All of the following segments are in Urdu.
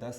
10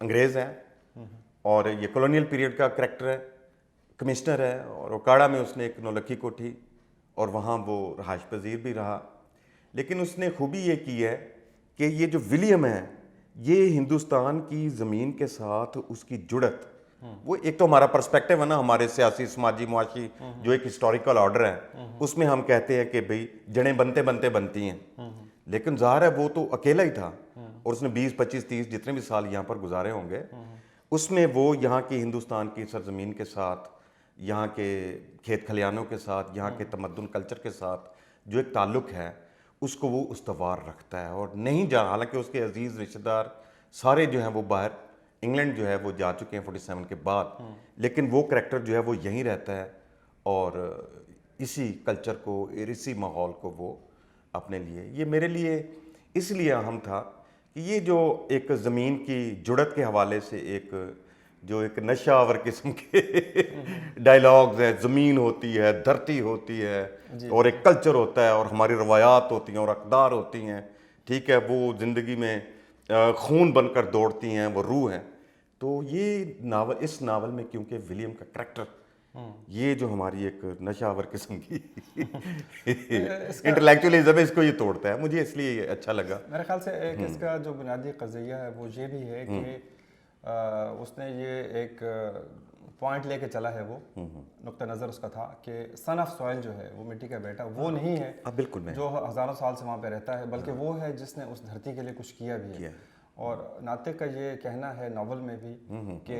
انگریز ہے اور یہ کالونیل پیریڈ کا کریکٹر ہے, کمشنر ہے, اور اوکاڑا میں اس نے ایک نولکھی کوٹھی اور وہاں وہ رہائش پذیر بھی رہا. لیکن اس نے خوبی یہ کی ہے کہ یہ جو ولیم ہے یہ ہندوستان کی زمین کے ساتھ اس کی جڑت, وہ ایک تو ہمارا پرسپیکٹیو ہے نا, ہمارے سیاسی سماجی معاشی جو ایک ہسٹوریکل آرڈر ہے اس میں ہم کہتے ہیں کہ بھئی جڑیں بنتے بنتے بنتی ہیں, لیکن ظاہر ہے وہ تو اکیلا ہی تھا اور اس نے 20 25 30 جتنے بھی سال یہاں پر گزارے ہوں گے, اس میں وہ یہاں کی ہندوستان کی سرزمین کے ساتھ, یہاں کے کھیت کھلیانوں کے ساتھ, یہاں کے تمدن کلچر کے ساتھ جو ایک تعلق ہے اس کو وہ استوار رکھتا ہے اور نہیں جا, حالانکہ اس کے عزیز رشتہ دار سارے جو ہیں وہ باہر انگلینڈ جو ہے وہ جا چکے ہیں 47 کے بعد, لیکن وہ کریکٹر جو ہے وہ یہیں رہتا ہے اور اسی کلچر کو اور اسی ماحول کو وہ اپنے لیے, یہ میرے لیے اس لیے اہم تھا کہ یہ جو ایک زمین کی جڑت کے حوالے سے ایک نشہ آور قسم کے ڈائلاگز ہیں, زمین ہوتی ہے, دھرتی ہوتی ہے اور ایک کلچر ہوتا ہے اور ہماری روایات ہوتی ہیں اور اقدار ہوتی ہیں, ٹھیک ہے, وہ زندگی میں خون بن کر دوڑتی ہیں, وہ روح ہیں. تو یہ ناول, اس ناول میں کیونکہ ولیم کا کریکٹر یہ جو ہماری ایک نشہ آور قسم کی انٹلیکچولیزم ہے اس کو یہ توڑتا ہے, مجھے اس لیے یہ اچھا لگا. میرے خیال سے ایک اس کا جو بنیادی قضیہ ہے وہ یہ بھی ہے کہ اس نے یہ ایک پوائنٹ لے کے چلا ہے, وہ نقطہ نظر اس کا تھا کہ سن آف سوائل جو ہے وہ مٹی کا بیٹا وہ نہیں ہے بالکل جو ہزاروں سال سے وہاں پہ رہتا ہے, بلکہ وہ ہے جس نے اس دھرتی کے لیے کچھ کیا بھی ہے. اور ناطق کا یہ کہنا ہے ناول میں بھی کہ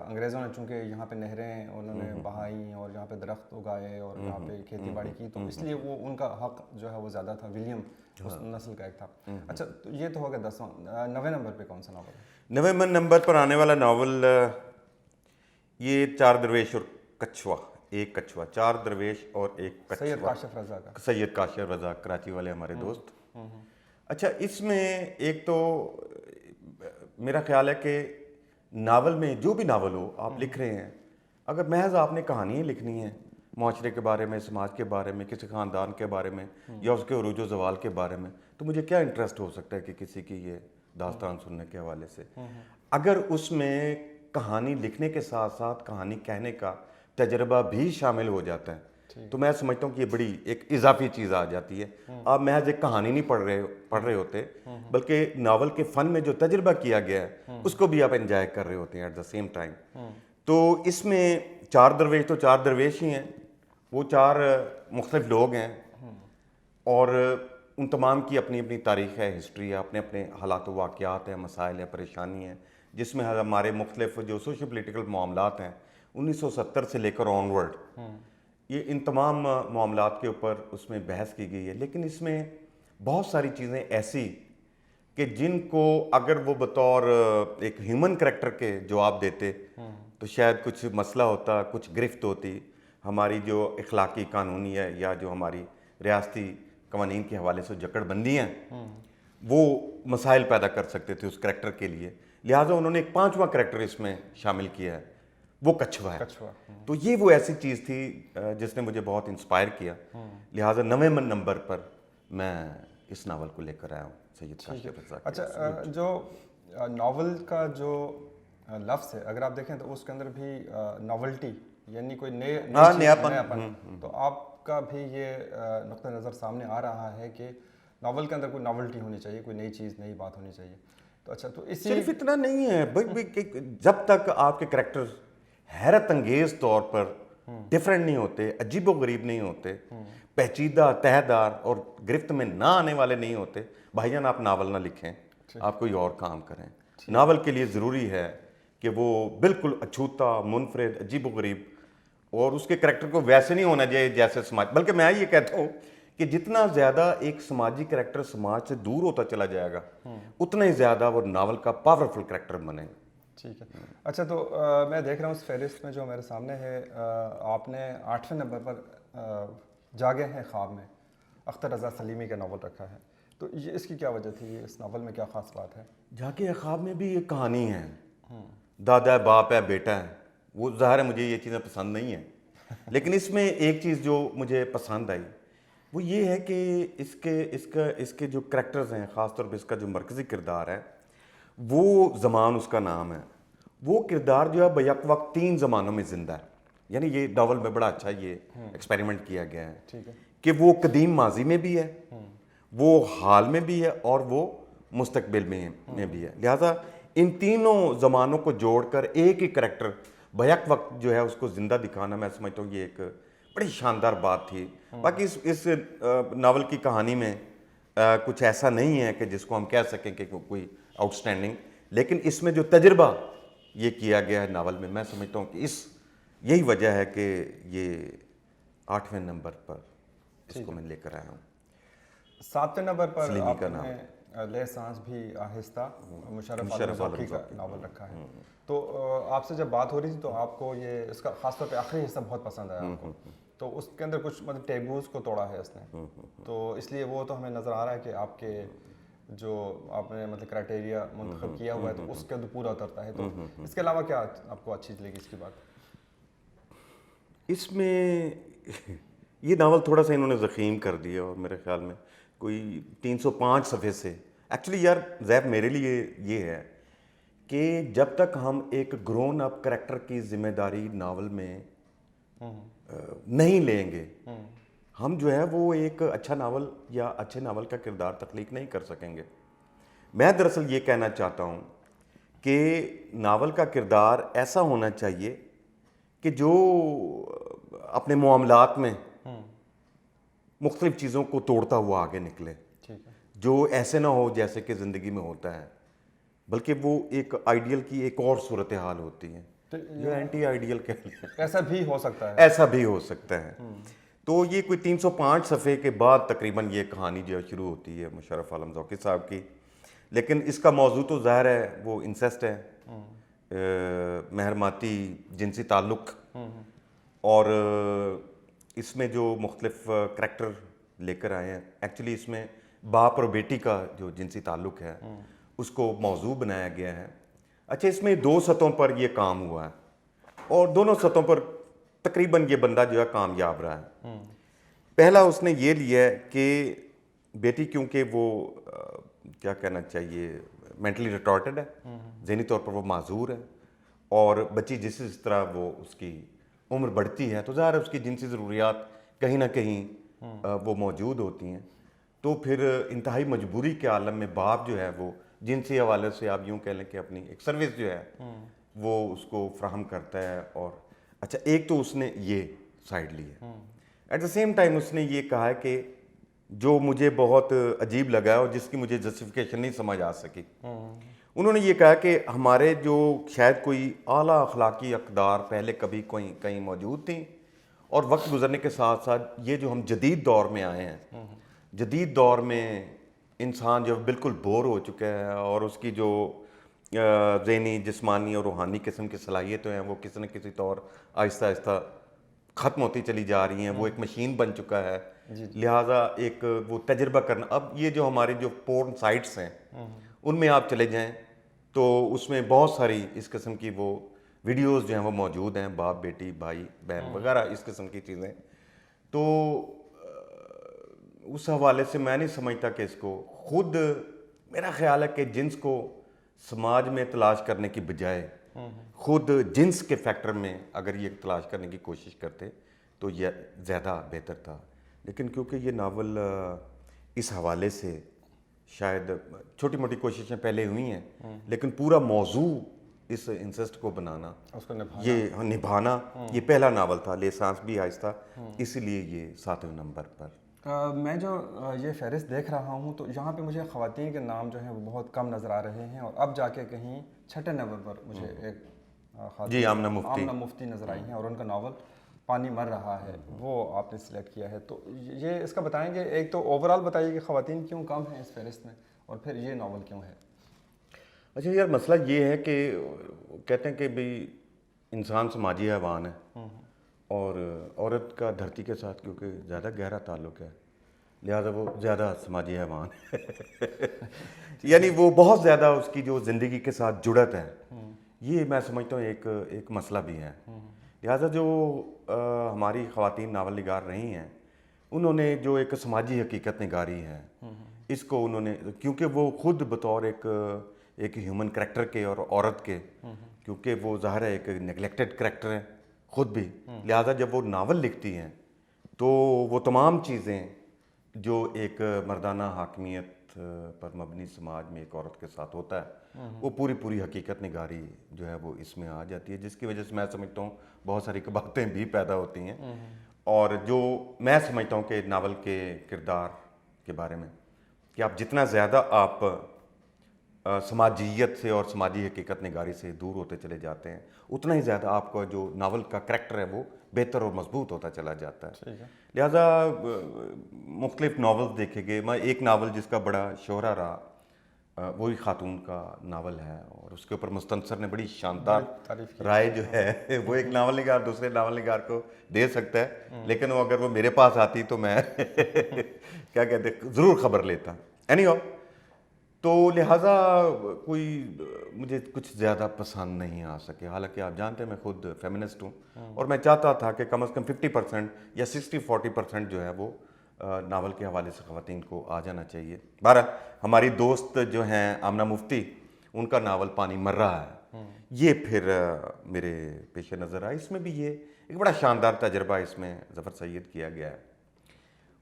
انگریزوں نے چونکہ یہاں پہ نہریں انہوں نے بہائیں اور یہاں پہ درخت اگائے اور یہاں پہ کھیتی باڑی کی, تو اس لیے وہ ان کا حق جو ہے وہ زیادہ تھا. ولیم اس نسل کا ایک تھا. اچھا, تو یہ تو ہوگا 10واں. 9ویں نمبر پہ کون سا ناول ہے؟ 9ویں نمبر پر آنے والا ناول یہ 4 درویش اور کچھوا, ایک کچھوا, 4 درویش اور ایک کچھوا, سید کاشف رضا کا. سید کاشف رضا کراچی والے ہمارے دوست. اچھا, اس میں ایک تو میرا خیال ہے کہ ناول میں جو بھی ناول ہو آپ لکھ رہے ہیں, اگر محض آپ نے کہانیاں لکھنی ہیں معاشرے کے بارے میں, سماج کے بارے میں, کسی خاندان کے بارے میں یا اس کے عروج و زوال کے بارے میں, تو مجھے کیا انٹرسٹ ہو سکتا ہے کہ کسی کی یہ داستان سننے کے حوالے سے. اگر اس میں کہانی لکھنے کے ساتھ ساتھ کہانی کہنے کا تجربہ بھی شامل ہو جاتا ہے تو میں سمجھتا ہوں کہ یہ بڑی ایک اضافی چیز آ جاتی ہے. آپ محض ایک کہانی نہیں پڑھ رہے ہوتے, بلکہ ناول کے فن میں جو تجربہ کیا گیا ہے اس کو بھی آپ انجوائے کر رہے ہوتے ہیں ایٹ دا سیم ٹائم. تو اس میں 4 درویش تو 4 درویش ہی ہیں, وہ 4 مختلف لوگ ہیں اور ان تمام کی اپنی اپنی تاریخ ہے, ہسٹری ہے, اپنے اپنے حالات و واقعات ہیں, مسائل ہیں, پریشانی ہیں, جس میں ہمارے مختلف جو سوشل پولیٹیکل معاملات ہیں 1970 سے لے کر آن ورڈ, یہ ان تمام معاملات کے اوپر اس میں بحث کی گئی ہے. لیکن اس میں بہت ساری چیزیں ایسی کہ جن کو اگر وہ بطور ایک ہیومن کریکٹر کے جواب دیتے تو شاید کچھ مسئلہ ہوتا, کچھ گرفت ہوتی, ہماری جو اخلاقی قانونی ہے یا جو ہماری ریاستی قوانین کے حوالے سے جکڑ بندی ہیں وہ مسائل پیدا کر سکتے تھے اس کریکٹر کے لیے. لہٰذا انہوں نے ایک 5واں کریکٹر اس میں شامل کیا ہے, وہ کچھوا ہے. تو یہ وہ ایسی چیز تھی جس نے مجھے بہت انسپائر کیا, لہٰذا 9ویں نمبر پر میں اس ناول کو لے کر آیا ہوں, سید کاشف رضا. اچھا, جو ناول کا جو لفظ ہے اگر آپ دیکھیں تو اس کے اندر بھی ناولٹی یعنی کوئی نیا پن, تو آپ کا بھی یہ نقطہ نظر سامنے آ رہا ہے کہ ناول کے اندر کوئی ناولٹی ہونی چاہیے, کوئی نئی چیز, نئی بات ہونی چاہیے. تو اچھا, تو اسی صرف اتنا نہیں ہے, جب تک آپ کے کریکٹر حیرت انگیز طور پر ڈیفرنٹ نہیں ہوتے, عجیب و غریب نہیں ہوتے, پیچیدہ, تہہ دار اور گرفت میں نہ آنے والے نہیں ہوتے, بھائی جان آپ ناول نہ لکھیں, آپ کوئی اور کام کریں. ناول کے لیے ضروری ہے کہ وہ بالکل اچھوتا, منفرد, عجیب و غریب, اور اس کے کریکٹر کو ویسے نہیں ہونا چاہیے جیسے سماج, بلکہ میں یہ کہتا ہوں کہ جتنا زیادہ ایک سماجی کریکٹر سماج سے دور ہوتا چلا جائے گا اتنا ہی زیادہ وہ ناول کا پاورفل کریکٹر بنے گا. ٹھیک ہے. اچھا, تو میں دیکھ رہا ہوں اس فہرست میں جو میرے سامنے ہے, آپ نے 8ویں نمبر پر جاگے ہیں خواب میں اختر رضا سلیمی کا ناول رکھا ہے, تو یہ اس کی کیا وجہ تھی, اس ناول میں کیا خاص بات ہے؟ جاگے خواب میں بھی ایک کہانی ہے, دادا ہے, باپ ہے, بیٹا ہے. وہ ظاہر ہے مجھے یہ چیزیں پسند نہیں ہیں, لیکن اس میں ایک چیز جو مجھے پسند آئی وہ یہ ہے کہ اس کے جو کریکٹرز ہیں, خاص طور پہ اس کا جو مرکزی کردار ہے وہ زمان اس کا نام ہے. وہ کردار جو ہے بیک وقت 3 زمانوں میں زندہ ہے. یعنی یہ ناول میں بڑا اچھا یہ ایکسپیریمنٹ کیا گیا ہے کہ وہ قدیم ماضی میں بھی ہے, وہ حال میں بھی ہے, اور وہ مستقبل میں بھی ہے. لہٰذا ان تینوں زمانوں کو جوڑ کر ایک ہی کریکٹر بیک وقت جو ہے اس کو زندہ دکھانا, میں سمجھتا ہوں یہ ایک بڑی شاندار بات تھی. باقی اس ناول کی کہانی میں کچھ ایسا نہیں ہے کہ جس کو ہم کہہ سکیں کہ کوئی آؤٹ اسٹینڈنگ, لیکن اس میں جو تجربہ یہ کیا گیا ہے ناول میں سمجھتا ہوں کہ یہی وجہ ہے کہ یہ 8ویں نمبر پر اس کو میں لے کر آیا ہوں. 7ویں نمبر پر آپ نے لے سانس بھی آہستہ مشرف عالم ذوقی کا ناول رکھا ہے. تو آپ سے جب بات ہو رہی تھی تو آپ کو یہ اس کا خاص طور پہ آخری حصہ بہت پسند آیا آپ کو, تو اس کے اندر کچھ مطلب ٹیبوز کو توڑا ہے اس نے, تو اس لیے وہ تو ہمیں نظر آ رہا ہے کہ آپ کے جو آپ نے مطلب کرائٹیریا منتخب کیا ہوا ہے تو اس کے اندر پورا اترتا ہے. تو اس کے علاوہ کیا آپ کو اچھی لگی اس کی بات؟ اس میں یہ ناول تھوڑا سا انہوں نے ضخیم کر دیا, اور میرے خیال میں کوئی 305 صفحے سے. ایکچولی یار زیب میرے لیے یہ ہے کہ جب تک ہم ایک گرون اپ کریکٹر کی ذمہ داری ناول میں نہیں لیں گے, ہم جو ہے وہ ایک اچھا ناول یا اچھے ناول کا کردار تخلیق نہیں کر سکیں گے. میں دراصل یہ کہنا چاہتا ہوں کہ ناول کا کردار ایسا ہونا چاہیے کہ جو اپنے معاملات میں مختلف چیزوں کو توڑتا ہوا آگے نکلے, جو ایسے نہ ہو جیسے کہ زندگی میں ہوتا ہے, بلکہ وہ ایک آئیڈیل کی ایک اور صورتحال ہوتی ہے جو اینٹی آئیڈیل کہہ لیں. ایسا بھی ہو سکتا ہے, ایسا بھی ہو سکتا ہے. تو یہ کوئی 305 صفحے کے بعد تقریباً یہ کہانی جو شروع ہوتی ہے مشرف عالم ذوقی صاحب کی, لیکن اس کا موضوع تو ظاہر ہے وہ انسیسٹ ہے, مہرماتی جنسی تعلق, اور اس میں جو مختلف کریکٹر لے کر آئے ہیں, ایکچولی اس میں باپ اور بیٹی کا جو جنسی تعلق ہے اس کو موضوع بنایا گیا ہے. اچھا, اس میں 2 سطحوں پر یہ کام ہوا ہے, اور دونوں سطحوں پر تقریباً یہ بندہ جو ہے کامیاب رہا ہے. پہلا اس نے یہ لیا ہے کہ بیٹی کیونکہ وہ کیا کہنا چاہیے مینٹلی ریٹارڈڈ ہے, ذہنی طور پر وہ معذور ہے, اور بچی جس طرح وہ اس کی عمر بڑھتی ہے تو ظاہر ہے اس کی جنسی ضروریات کہیں نہ کہیں وہ موجود ہوتی ہیں. تو پھر انتہائی مجبوری کے عالم میں باپ جو ہے وہ جنسی حوالے سے آپ یوں کہہ لیں کہ اپنی ایک سروس جو ہے وہ اس کو فراہم کرتا ہے. اور اچھا, ایک تو اس نے یہ سائڈ لی ہے. ایٹ دا سیم ٹائم اس نے یہ کہا ہے کہ جو مجھے بہت عجیب لگا ہے اور جس کی مجھے جسٹیفیکیشن نہیں سمجھ آ سکی, انہوں نے یہ کہا کہ ہمارے جو شاید کوئی اعلیٰ اخلاقی اقدار پہلے کبھی کہیں موجود تھیں, اور وقت گزرنے کے ساتھ ساتھ یہ جو ہم جدید دور میں آئے ہیں, جدید دور میں انسان جو بالکل بور ہو چکا ہے, اور اس کی جو ذہنی جسمانی اور روحانی قسم کی صلاحیتیں ہیں وہ کسی نہ کسی طور آہستہ آہستہ ختم ہوتی چلی جا رہی ہیں. وہ ایک مشین بن چکا ہے. لہٰذا ایک وہ تجربہ کرنا, اب یہ جو ہماری جو پورن سائٹس ہیں ان میں آپ چلے جائیں تو اس میں بہت ساری اس قسم کی وہ ویڈیوز جو ہیں وہ موجود ہیں, باپ بیٹی بھائی بہن وغیرہ اس قسم کی چیزیں. تو اس حوالے سے میں نہیں سمجھتا کہ اس کو خود, میرا خیال ہے کہ جنس کو سماج میں تلاش کرنے کی بجائے خود جنس کے فیکٹر میں اگر یہ تلاش کرنے کی کوشش کرتے تو یہ زیادہ بہتر تھا. لیکن کیونکہ یہ ناول اس حوالے سے شاید چھوٹی موٹی کوششیں پہلے ہوئی ہیں, لیکن پورا موضوع اس انسسٹ کو بنانا, اس کو یہ نبھانا, یہ پہلا ناول تھا. لے سانس بھی آہستہ, اسی لیے یہ 7ویں نمبر پر. میں جو یہ فہرست دیکھ رہا ہوں تو یہاں پہ مجھے خواتین کے نام جو ہیں وہ بہت کم نظر آ رہے ہیں, اور اب جا کے کہیں 6 نمبر پر مجھے ایک جی آمنہ مفتی نظر آئی ہیں, اور ان کا ناول پانی مر رہا ہے وہ آپ نے سلیکٹ کیا ہے. تو یہ اس کا بتائیں گے, ایک تو اوور آل بتائیے کہ خواتین کیوں کم ہیں اس فہرست میں, اور پھر یہ ناول کیوں ہے. اچھا یار, مسئلہ یہ ہے کہ کہتے ہیں کہ بھئی انسان سماجی حیوان ہے, اور عورت کا دھرتی کے ساتھ کیونکہ زیادہ گہرا تعلق ہے لہذا وہ زیادہ سماجی حیوان ہے. یعنی وہ بہت زیادہ اس کی جو زندگی کے ساتھ جڑت ہے, یہ میں سمجھتا ہوں ایک مسئلہ بھی ہے. لہٰذا جو ہماری خواتین ناول نگار رہی ہیں انہوں نے جو ایک سماجی حقیقت نگاری ہے اس کو انہوں نے, کیونکہ وہ خود بطور ایک ایک ہیومن کریکٹر کے اور عورت کے، کیونکہ وہ ظاہر ہے ایک نگلیکٹڈ کریکٹر ہے خود بھی، لہٰذا جب وہ ناول لکھتی ہیں تو وہ تمام چیزیں جو ایک مردانہ حاکمیت پر مبنی سماج میں ایک عورت کے ساتھ ہوتا ہے، وہ پوری حقیقت نگاری جو ہے وہ اس میں آ جاتی ہے، جس کی وجہ سے میں سمجھتا ہوں بہت ساری باتیں بھی پیدا ہوتی ہیں۔ اور جو میں سمجھتا ہوں کہ ناول کے کردار کے بارے میں کہ آپ جتنا زیادہ آپ سماجیت سے اور سماجی حقیقت نگاری سے دور ہوتے چلے جاتے ہیں، اتنا ہی زیادہ آپ کا جو ناول کا کریکٹر ہے وہ بہتر اور مضبوط ہوتا چلا جاتا ہے۔ لہٰذا مختلف ناولز دیکھے گئے، میں ایک ناول جس کا بڑا شہرہ رہا وہی خاتون کا ناول ہے، اور اس کے اوپر مستنصر نے بڑی شاندار رائے جو ہے وہ ایک ناول نگار دوسرے ناول نگار کو دے سکتا ہے، لیکن وہ اگر وہ میرے پاس آتی تو میں کیا کہتے ضرور خبر لیتا۔ اینی ہاؤ، تو لہٰذا کوئی مجھے کچھ زیادہ پسند نہیں آ سکے، حالانکہ آپ جانتے ہیں میں خود فیمنسٹ ہوں، اور میں چاہتا تھا کہ کم از کم 50% یا 60-40% جو ہے وہ ناول کے حوالے سے خواتین کو آ جانا چاہیے۔ بہرحال ہماری دوست جو ہیں آمنہ مفتی، ان کا ناول پانی مر رہا ہے، یہ پھر میرے پیش نظر آیا۔ اس میں بھی یہ ایک بڑا شاندار تجربہ اس میں ظفر سید کیا گیا ہے،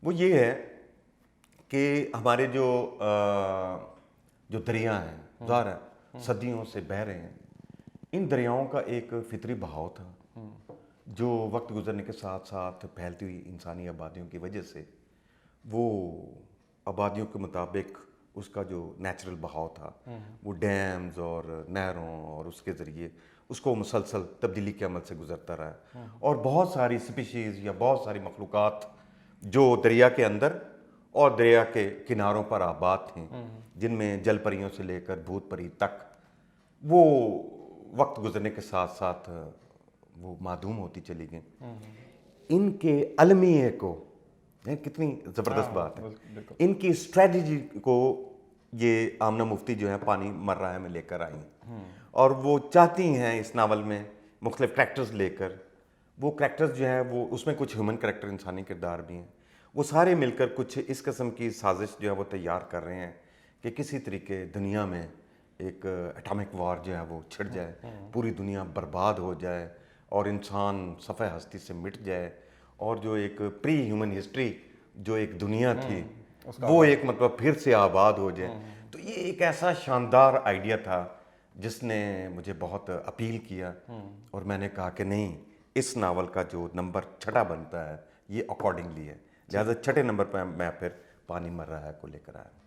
وہ یہ ہے کہ ہمارے جو دریا ہیں ظاہر ہے صدیوں سے بہہ رہے ہیں، ان دریاؤں کا ایک فطری بہاؤ تھا جو وقت گزرنے کے ساتھ ساتھ پھیلتی ہوئی انسانی آبادیوں کی وجہ سے وہ آبادیوں کے مطابق اس کا جو نیچرل بہاؤ تھا وہ ڈیمز اور نہروں اور اس کے ذریعے اس کو مسلسل تبدیلی کے عمل سے گزرتا رہا ہے، اور بہت ساری سپیشیز یا بہت ساری مخلوقات جو دریا کے اندر اور دریا کے کناروں پر آباد تھیں، جن میں جل پریوں سے لے کر بھوت پری تک، وہ وقت گزرنے کے ساتھ ساتھ وہ معدوم ہوتی چلی گئیں۔ ان کے المیہ کو، کتنی زبردست بات ہے، ان کی اسٹریٹجی کو یہ آمنہ مفتی جو ہے پانی مر رہا ہے میں لے کر آئی ہیں، اور وہ چاہتی ہیں اس ناول میں مختلف کریکٹرز لے کر، وہ کریکٹرز جو ہیں وہ اس میں کچھ ہیومن کریکٹر انسانی کردار بھی ہیں، وہ سارے مل کر کچھ اس قسم کی سازش جو ہے وہ تیار کر رہے ہیں کہ کسی طریقے دنیا میں ایک اٹامک وار جو ہے وہ چھڑ جائے، پوری دنیا برباد ہو جائے اور انسان صفحہ ہستی سے مٹ جائے، اور جو ایک پری ہیومن ہسٹری جو ایک دنیا تھی وہ ایک مطلب پھر سے آباد ہو جائے۔ تو یہ ایک ایسا شاندار آئیڈیا تھا جس نے مجھے بہت اپیل کیا، اور میں نے کہا کہ نہیں، اس ناول کا جو نمبر 6 بنتا ہے یہ اکارڈنگلی ہے، لہٰذا 6 نمبر پہ میں پھر پانی مر رہا ہے کو لے کر آیا۔